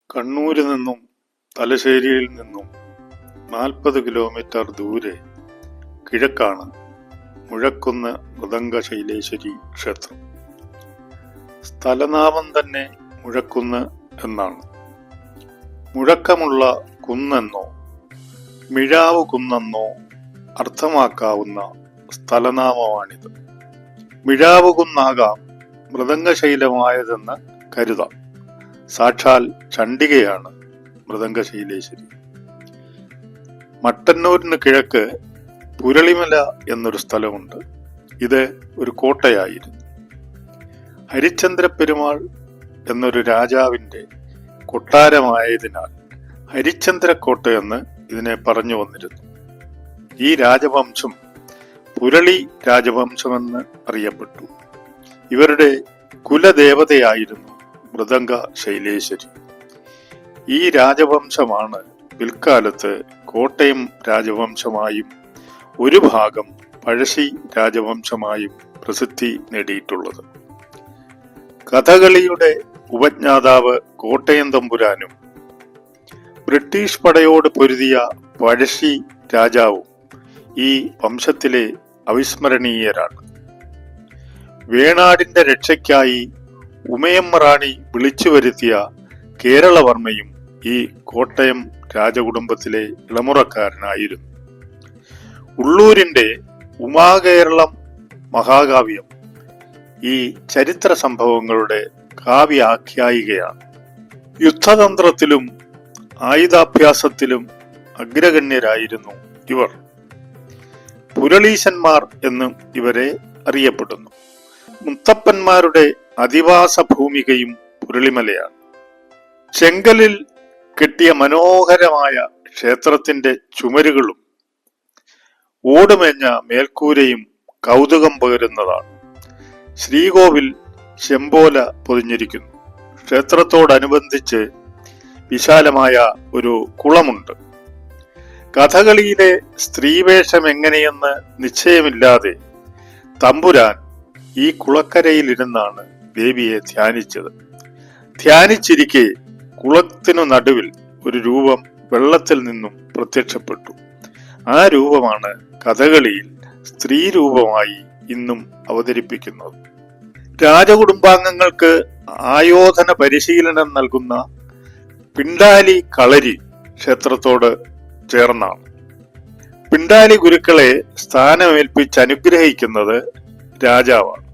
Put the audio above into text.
കണ്ണൂരിൽ നിന്നും തലശ്ശേരിയിൽ നിന്നും 40 കിലോമീറ്റർ ദൂരെ കിഴക്കാണ് മുഴക്കുന്ന് മൃദംഗശൈലേശ്വരി ക്ഷേത്രം. സ്ഥലനാമം തന്നെ മുഴക്കുന്ന് എന്നാണ്. മുഴക്കമുള്ള കുന്നെന്നോ മിഴാവ് കുന്നെന്നോ അർത്ഥമാക്കാവുന്ന സ്ഥലനാമമാണിത്. മിഴാവ് കുന്നാകാം മൃദംഗശൈലമായതെന്ന് കരുതാം. സാക്ഷാൽ ചണ്ഡികയാണ് മൃദംഗശൈലേശ്വരി. മട്ടന്നൂരിന് കിഴക്ക് പുരളിമല എന്നൊരു സ്ഥലമുണ്ട്. ഇത് ഒരു കോട്ടയായിരുന്നു. ഹരിശ്ചന്ദ്ര പെരുമാൾ എന്നൊരു രാജാവിൻ്റെ കൊട്ടാരമായതിനാൽ ഹരിശ്ചന്ദ്രക്കോട്ട എന്ന് ഇതിനെ പറഞ്ഞു വന്നിരുന്നു. ഈ രാജവംശം പുരളി രാജവംശമെന്ന് അറിയപ്പെട്ടു. ഇവരുടെ കുലദേവതയായിരുന്നു മൃദംഗ ശൈലേശ്വരി. ഈ രാജവംശമാണ് പിൽക്കാലത്ത് കോട്ടയം രാജവംശമായും ഒരു ഭാഗം പഴശ്ശി രാജവംശമായും പ്രസിദ്ധി നേടിയിട്ടുള്ളത്. കഥകളിയുടെ ഉപജ്ഞാതാവ് കോട്ടയം തമ്പുരാനും ബ്രിട്ടീഷ് പടയോട് പൊരുതിയ പഴശ്ശി രാജാവും ഈ വംശത്തിലെ അവിസ്മരണീയരാണ്. വേണാടിന്റെ രക്ഷയ്ക്കായി ഉമയമ്മ റാണി വിളിച്ചു വരുത്തിയ കേരളവർമ്മയും ഈ കോട്ടയം രാജകുടുംബത്തിലെ ഇളമുറക്കാരനായിരുന്നു. ഉള്ളൂരിന്റെ ഉമാകേരളം മഹാകാവ്യം ഈ ചരിത്ര സംഭവങ്ങളുടെ കാവ്യാഖ്യായികയാണ്. യുദ്ധതന്ത്രത്തിലും ആയുധാഭ്യാസത്തിലും അഗ്രഗണ്യരായിരുന്നു ഇവർ. പുരളീശന്മാർ എന്നും ഇവരെ അറിയപ്പെടുന്നു. മുത്തപ്പന്മാരുടെ അധിവാസ ഭൂമികയും പുരളിമലയാണ്. ചെങ്കലിൽ കെട്ടിയ മനോഹരമായ ക്ഷേത്രത്തിന്റെ ചുമരുകളും ഓടുമേഞ്ഞ മേൽക്കൂരയും കൗതുകം പകരുന്നതാണ്. ശ്രീകോവിൽ ചെമ്പോല പൊതിഞ്ഞിരിക്കുന്നു. ക്ഷേത്രത്തോടനുബന്ധിച്ച് വിശാലമായ ഒരു കുളമുണ്ട്. കഥകളിയിലെ സ്ത്രീവേഷം എങ്ങനെയെന്ന് നിശ്ചയമില്ലാതെ തമ്പുരാൻ ഈ കുളക്കരയിലിരുന്നാണ് ദേവിയെ ധ്യാനിച്ചത്. ധ്യാനിച്ചിരിക്കെ കുളത്തിനു നടുവിൽ ഒരു രൂപം വെള്ളത്തിൽ നിന്നും പ്രത്യക്ഷപ്പെട്ടു. ആ രൂപമാണ് കഥകളിയിൽ സ്ത്രീ രൂപമായി ഇന്നും അവതരിപ്പിക്കുന്നത്. രാജകുടുംബാംഗങ്ങൾക്ക് ആയോധന പരിശീലനം നൽകുന്ന പിണ്ടാലി കളരി ക്ഷേത്രത്തോട് ചേർന്നാണ്. പിണ്ടാലി ഗുരുക്കളെ സ്ഥാനമേൽപ്പിച്ച് അനുഗ്രഹിക്കുന്നത് രാജാവാണ്.